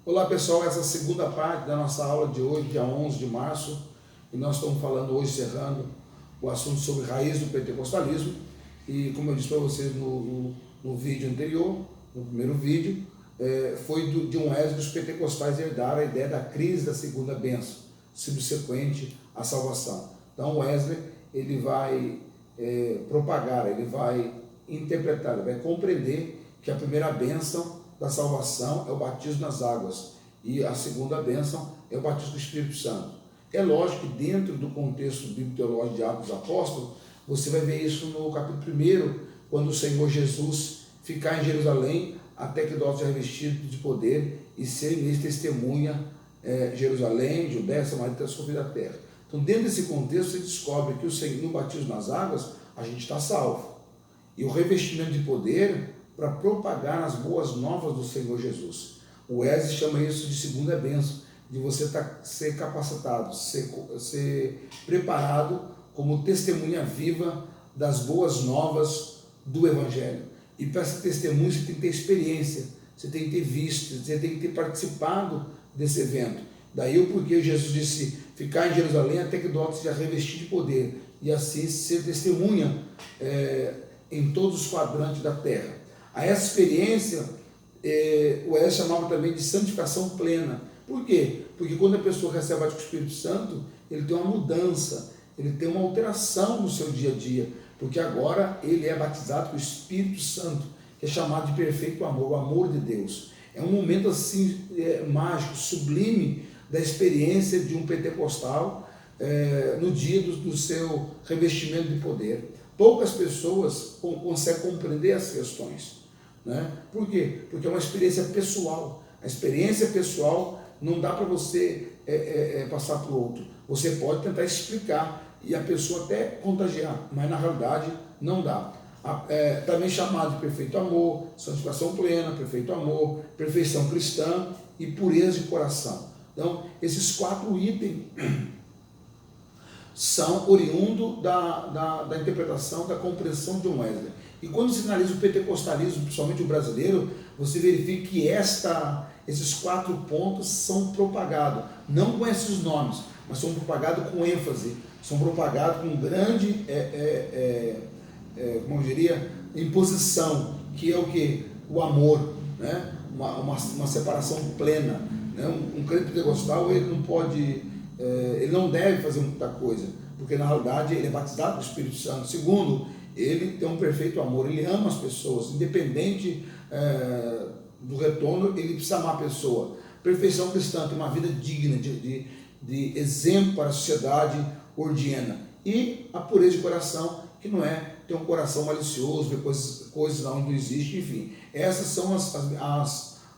Olá pessoal, essa é a segunda parte da nossa aula de hoje, dia 11 de março, e nós estamos falando hoje, encerrando o assunto sobre raiz do pentecostalismo, e como eu disse para vocês no vídeo anterior, no primeiro vídeo, foi de um Wesley os pentecostais herdaram a ideia da crise da segunda bênção, subsequente à salvação. Então Wesley, ele vai propagar, ele vai interpretar, ele vai compreender que a primeira bênção da salvação é o batismo nas águas e a segunda bênção é o batismo do Espírito Santo. É lógico que dentro do contexto bíblico-teológico de Atos dos Apóstolos, você vai ver isso no capítulo 1, quando o Senhor Jesus ficar em Jerusalém até que nós sejamos revestidos de poder e serem testemunha Jerusalém, Judéia, Samaria e até os confins da terra. Então, dentro desse contexto, você descobre que o Senhor, no batismo nas águas, a gente está salvo. E o revestimento de poder para propagar as boas novas do Senhor Jesus. O Wesley chama isso de segunda bênção, de você ser capacitado, ser preparado como testemunha viva das boas novas do Evangelho. E para esse testemunho você tem que ter experiência, você tem que ter visto, você tem que ter participado desse evento. Daí o porquê Jesus disse, ficar em Jerusalém até que Deus seja revestido de poder, e assim ser testemunha em todos os quadrantes da terra. A essa experiência, o Wesley chamava também de santificação plena. Por quê? Porque quando a pessoa recebe o batismo do Espírito Santo, ele tem uma mudança, ele tem uma alteração no seu dia a dia, porque agora ele é batizado com o Espírito Santo, que é chamado de perfeito amor, o amor de Deus. É um momento assim mágico, sublime da experiência de um pentecostal no dia do seu revestimento de poder. Poucas pessoas conseguem compreender as questões, né? Por quê? Porque é uma experiência pessoal. A experiência pessoal não dá para você passar para o outro. Você pode tentar explicar e a pessoa até contagiar, mas na realidade não dá. Também chamado de perfeito amor, santificação plena, perfeito amor, perfeição cristã e pureza de coração. Então, esses 4 itens são oriundos da interpretação, da compreensão de John Wesley. E quando se analisa o pentecostalismo, principalmente o brasileiro, você verifica que esses 4 pontos são propagados, não com esses nomes, mas são propagados com ênfase, são propagados com grande, como eu diria, imposição, que é o que? O amor, né? uma separação plena. Né? Um crente pentecostal, ele não pode... ele não deve fazer muita coisa, porque na realidade ele é batizado do Espírito Santo. Segundo, ele tem um perfeito amor, ele ama as pessoas, independente do retorno, ele precisa amar a pessoa. Perfeição cristã, tem uma vida digna, de exemplo para a sociedade ordiana. E a pureza de coração, que não é ter um coração malicioso, ver coisas onde não existe, enfim. Essas são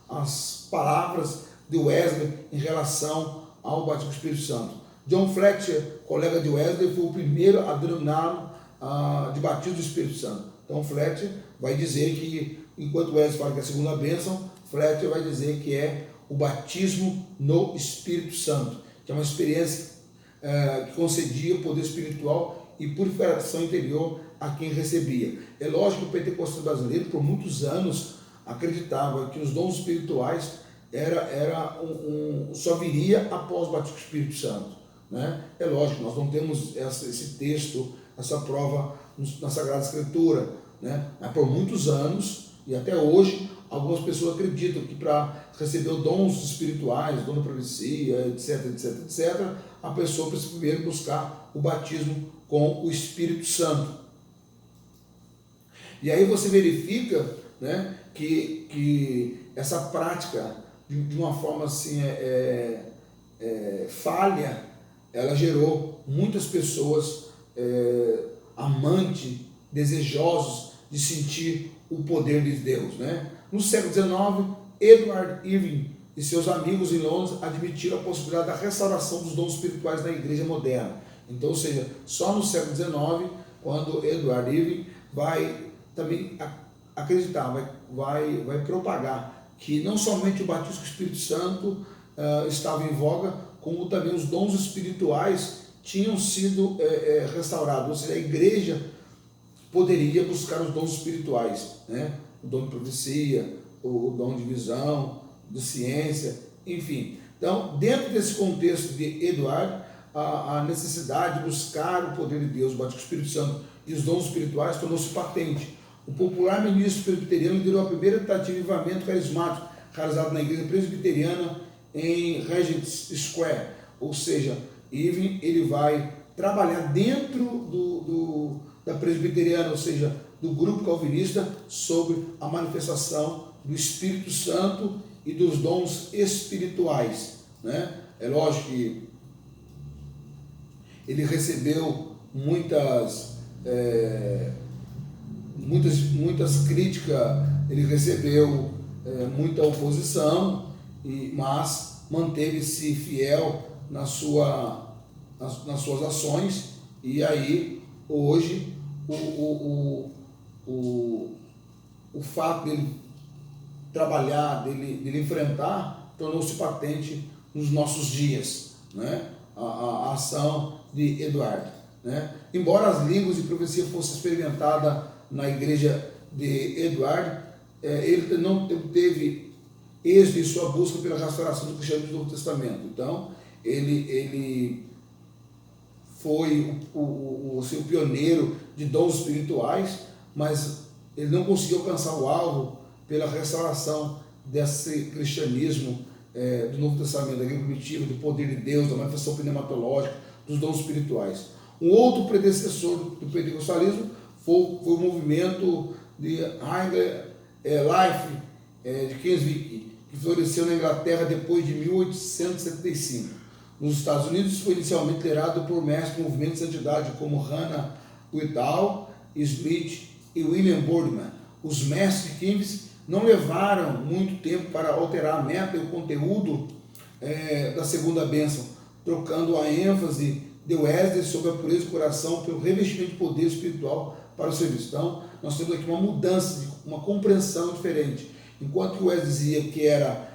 as palavras de Wesley em relação ao batismo do Espírito Santo. John Fletcher, colega de Wesley, foi o primeiro a denominá-lo de batismo do Espírito Santo. Então Fletcher vai dizer que, enquanto Wesley fala que é a segunda bênção, Fletcher vai dizer que é o batismo no Espírito Santo, que é uma experiência que concedia poder espiritual e purificação interior a quem recebia. É lógico que o pentecostal brasileiro, por muitos anos, acreditava que os dons espirituais só viria após o batismo do Espírito Santo, né? É lógico, nós não temos esse texto, essa prova na Sagrada Escritura, né? Mas por muitos anos, e até hoje, algumas pessoas acreditam que para receber os dons espirituais, dom da profecia, etc, a pessoa precisa primeiro buscar o batismo com o Espírito Santo. E aí você verifica, né, que essa prática, de uma forma assim, falha, ela gerou muitas pessoas amantes, desejosos de sentir o poder de Deus, né? No século XIX, Edward Irving e seus amigos em Londres admitiram a possibilidade da restauração dos dons espirituais da igreja moderna. Então, ou seja, só no século XIX, quando Edward Irving vai também acreditar, vai propagar que não somente o batismo com o Espírito Santo estava em voga, como também os dons espirituais tinham sido restaurados. Ou seja, a igreja poderia buscar os dons espirituais, né? O dom de profecia, o dom de visão, de ciência, enfim. Então, dentro desse contexto de Eduardo, a necessidade de buscar o poder de Deus, o batismo do Espírito Santo e os dons espirituais tornou-se patente. O popular ministro presbiteriano liderou a primeira tentativa de avivamento carismático realizado na igreja presbiteriana em Regent Square, ou seja, ele vai trabalhar dentro da presbiteriana, ou seja, do grupo calvinista, sobre a manifestação do Espírito Santo e dos dons espirituais, né? É lógico que ele recebeu muitas críticas, ele recebeu muita oposição, mas manteve-se fiel nas suas ações, e aí hoje o fato dele trabalhar, dele enfrentar, tornou-se patente nos nossos dias, né? A ação de Eduardo, né? Embora as línguas e profecia fossem experimentadas na igreja de Eduardo, ele não teve êxito em sua busca pela restauração do cristianismo do Novo Testamento. Então, ele foi o pioneiro de dons espirituais, mas ele não conseguiu alcançar o alvo pela restauração desse cristianismo do Novo Testamento, da igreja primitiva, do poder de Deus, da manifestação pneumatológica, dos dons espirituais. Um outro predecessor do pentecostalismo foi o movimento de Higher Life de Keswick, que floresceu na Inglaterra depois de 1875. Nos Estados Unidos foi inicialmente liderado por mestres do movimento de santidade como Hannah Whitall, Smith e William Boardman. Os mestres de Keswick não levaram muito tempo para alterar a meta e o conteúdo da segunda bênção, trocando a ênfase de Wesley sobre a pureza do coração pelo revestimento de poder espiritual para o serviço. Então, nós temos aqui uma mudança, uma compreensão diferente. Enquanto que Wesley dizia que era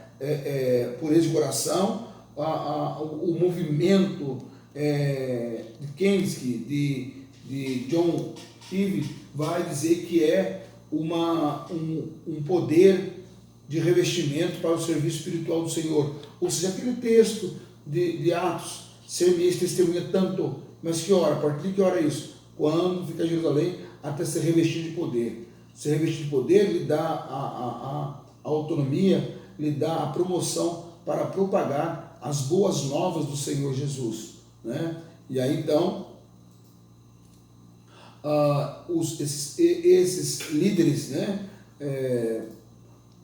pureza de coração, o movimento de Keswick, de John Eve, vai dizer que é um poder de revestimento para o serviço espiritual do Senhor. Ou seja, aquele texto de Atos, ser-me-eis testemunha tanto, mas que hora? A partir de que hora é isso? Quando fica em Jerusalém, até ser revestido de poder. Ser revestido de poder lhe dá a autonomia, lhe dá a promoção para propagar as boas novas do Senhor Jesus, né? E aí então esses líderes, né,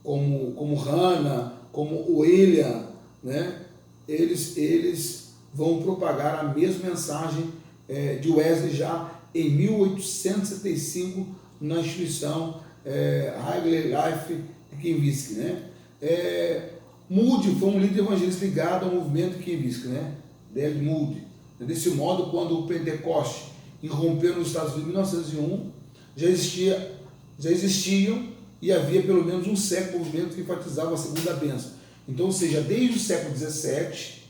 como Hannah, como William, né, eles vão propagar a mesma mensagem de Wesley já em 1875 na instituição Higher Life de Keswick, né? Moody foi um líder evangelista ligado ao movimento de Keswick, né? David Moody. Desse modo, quando o Pentecoste irrompeu nos Estados Unidos em 1901, já existiam e havia pelo menos um século movimento que enfatizava a segunda bênção. Então, ou seja, desde o século XVII,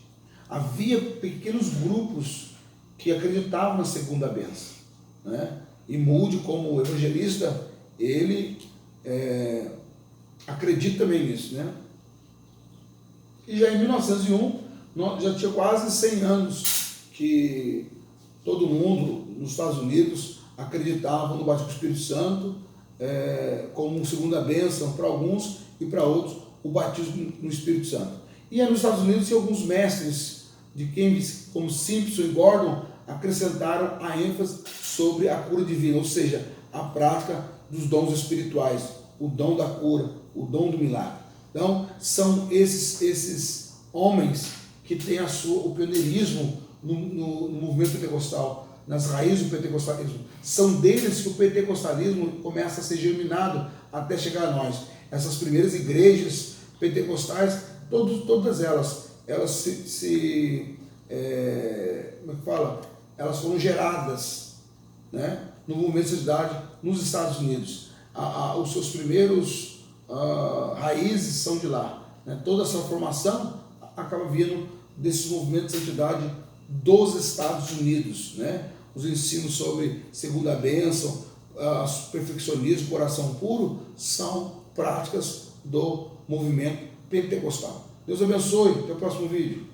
havia pequenos grupos que acreditavam na segunda bênção, né? E Moody, como evangelista, ele acredita também nisso, né? E já em 1901, já tinha quase 100 anos que todo mundo nos Estados Unidos acreditava no batismo do Espírito Santo como segunda bênção para alguns e para outros o batismo no Espírito Santo. E nos Estados Unidos tinha alguns mestres de Cambridge, como Simpson e Gordon, acrescentaram a ênfase sobre a cura divina, ou seja, a prática dos dons espirituais, o dom da cura, o dom do milagre. Então, são esses homens que têm o pioneirismo no movimento pentecostal, nas raízes do pentecostalismo. São deles que o pentecostalismo começa a ser germinado até chegar a nós. Essas primeiras igrejas pentecostais, todas elas elas foram geradas, né, no movimento de santidade nos Estados Unidos. Os seus primeiros raízes são de lá, né? Toda essa formação acaba vindo desses movimentos de santidade dos Estados Unidos, né? Os ensinos sobre segunda bênção, perfeccionismo, coração puro, são práticas do movimento pentecostal. Deus abençoe. Até o próximo vídeo.